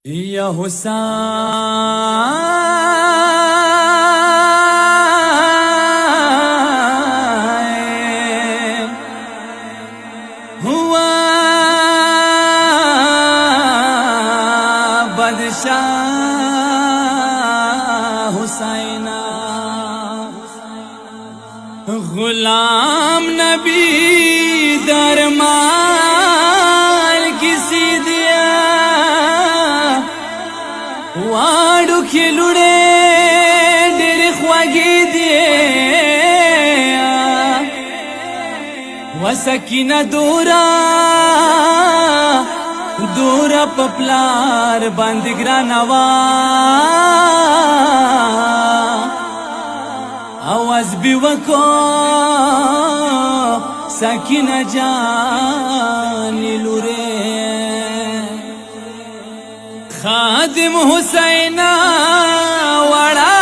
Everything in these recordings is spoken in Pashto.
یا حسین ہوا بادشاہ حسین غلام نبی درمان کسی دیا واڑو کھلوڑے ډېر خوږې دي وسکینه دورا پپلار باندې ګرانه وا आवाज भी वको सकीना जानी लुरे खादिम हुसैन वड़ा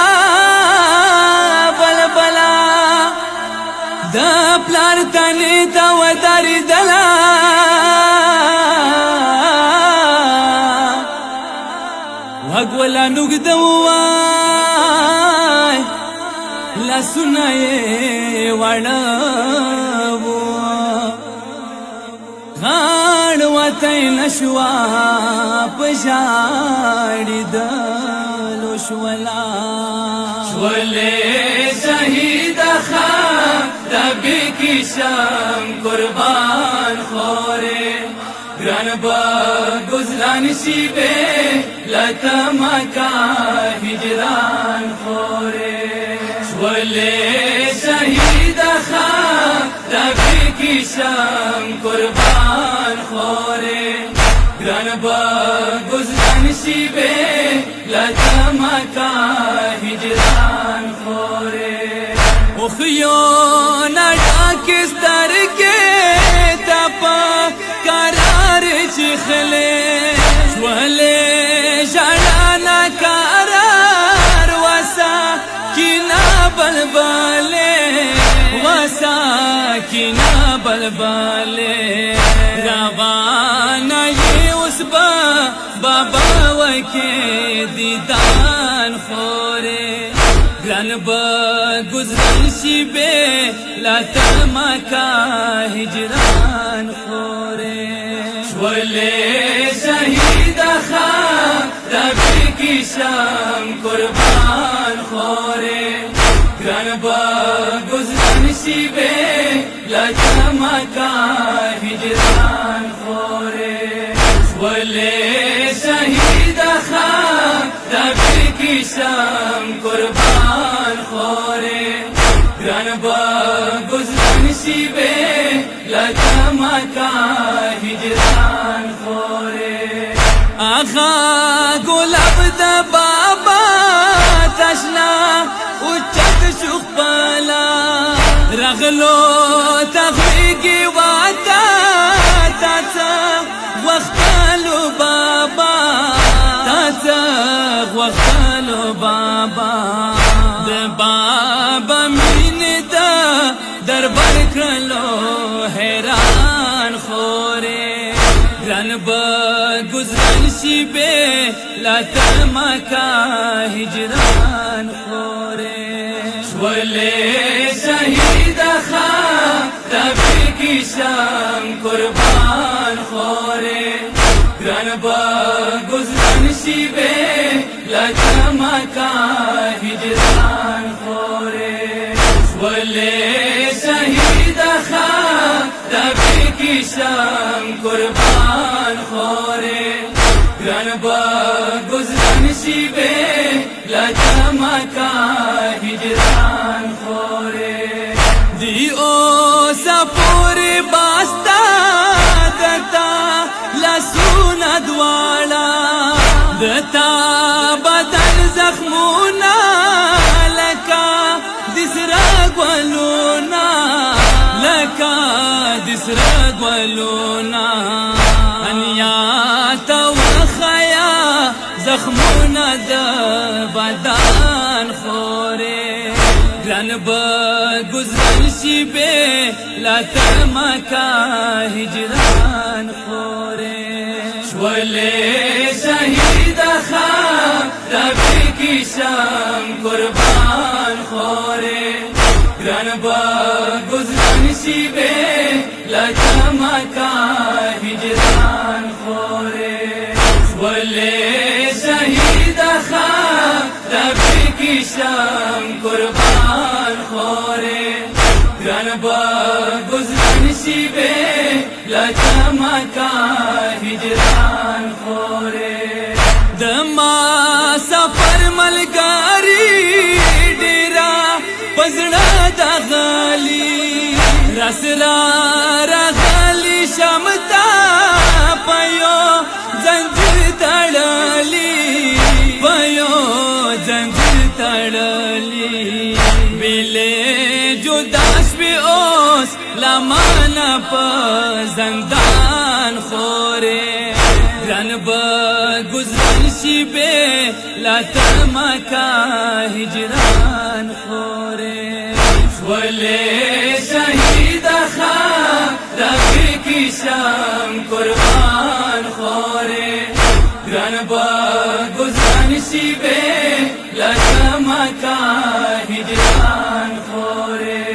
बलबला द प्लार तनी ता وداری دلا وغولا نوګدوا لا سنائے وڑاو غاڑ وطی نشوا پشاڑی دلو شولا شولے شہید خان ربی کی شام قربان خورے گران با گزران شیبے لتا مکا ہجران خورے ولی شہید خان ربی کی شام قربان خورے گران با گزران شیبے لتا مکا ہجران خورے اخیو نڈاکستر کے تپا قرار چخلے ولی جڑانا قرار وسا کینا بلبلے وسا کینا بلبلے روانہ یہ اس بابا وکے دیدان خورے گران با گزرن شیبے لاتما کا ہجران خورے شولے شہید خان ربی کی شام قربان خورے گران با گزرن شیبے لاتما کا ہجران خورے شولے شہید خان ربی کی شام قربان خورے گران با گزرن شیبے لاتما کا ہجران خورے آخا گلاب دا بابا تشنا اچت شخ پالا رغلو تخویگی واتا تاتا وقتالو بابا تاتا وقتالو بابا دا بابا مین دا دربار کرلو حیران خورے گران با گزرن شیبے لاتما کا ہجران خورے شولے شہید خان ربی کی شام قربان خورے گران با گزرن شیبے لاتما کا ہجران خورے شولے شہید خان ربی کی شام قربان خورے گران با گزرن شیبے لاتما کا ہجران خورے دیو سپور باستا دتا لسونا دوالا دتا بدن زخمونا لکا دسرا گولونا لکا دسرا گولونا انیاتا وخیا زخمونا دا بدن خورے گران با گزرن شیبے لاتما کا ہجران خورے شولے شہید ربی کی شم قربان خوره گران با گزران شیبه لجمع کا هجران خوره ولی شهید خواہ ربی کی شم قربان خوره گران با گزران شیبه لجمع کا هجران خوره دما سفر ملګری ډیرا پزړه د غالي رسرا راغلی شمتا پيو زنجیر تړلی پيو زنجیر تړلی ویلې جدا شپې اوس لمانه په زندان خوره گران با گزران شیبه لاتما کا هجران خوره ولی شهید خواہ ربی کی شم قربان خوره گران با گزران شیبه لاتما کا هجران خوره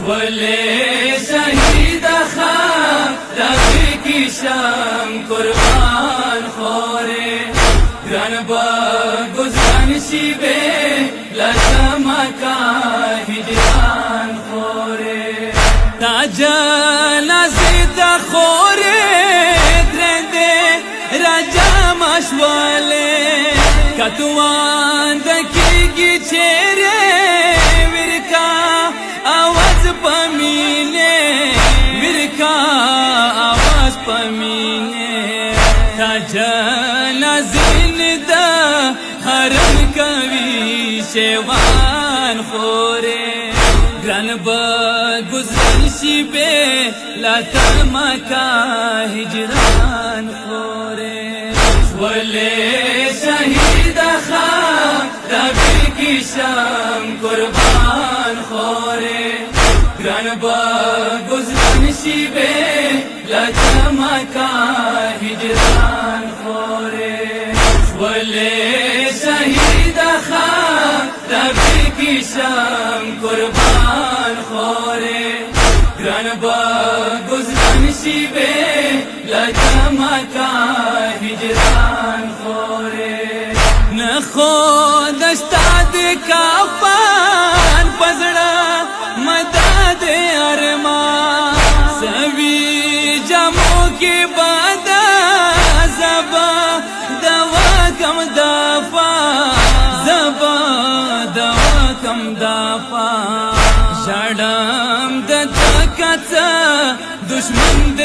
ولی شهید خواہ ربی کی شم قربان خوره گران با گزران شیبه لجمع کا هجران خوره تا جنازه تا خوره درنده رجمع شواله کتوان دکیگی چهره ورکا آواز پمینه ورکا آواز پمینه تا جنازین دا حرم کوي شیوان خوره گران با گزران شیبه لاتما کا هجران خوره ولی شهید خواہ ربی کی شم قربان خوره گران با گزران شیبه لاتما کا هجران خوره ولی شهید خواہ ربی کی شم قربان خوره گران با گزران شیبه لجمع کا هجران خوره نخود اشتاد کافان پزڑا مدد ارمان سوی جمو کی بادا زبا دوا کم دافا زبا دوا کم دافا شړم د تکت دشمن د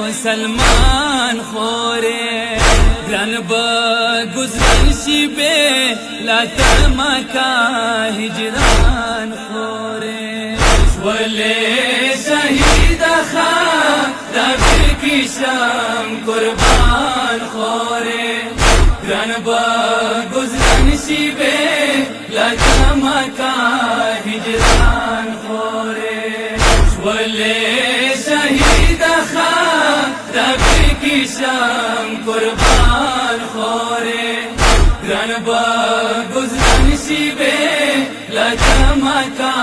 مسلمان خوره گران با گزران شیبه لاتما کا هجران خوره ولی شهید خواہ ربی کی شم قربان خوره گران با گزران شیبه لجمع کا هجران خوره ولی شهید خواہ ربی کی شم قربان خوره گران با گزران شیبه لجمع کا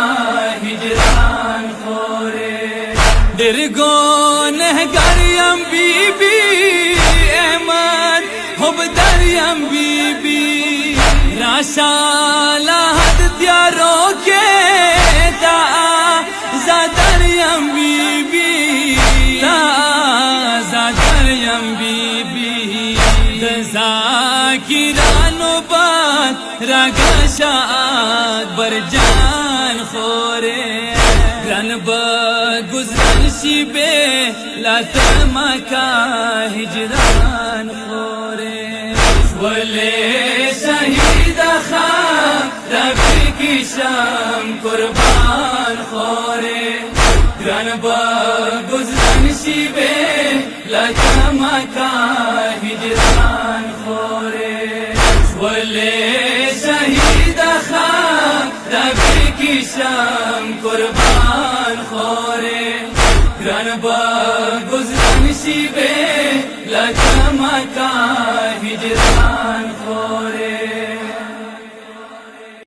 هجران خوره درگونهگر یم بی بی احمد حب دریم بی بی راشالا حد تیاروں کے تا زادریم بی بی تا زادریم بی بی دزاکرانو بات راگشا اکبر جان خوره گران با گزران شیبه لاتما کا هجران خوره ولی شهید خواہ ربی کی شم قربان خوره گران با گزران شیبه لجمع کا هجران خوره ولی شهید خواہ ربی کی شم قربان خوره گران با گزران شیبه لجمع کا هجران خوره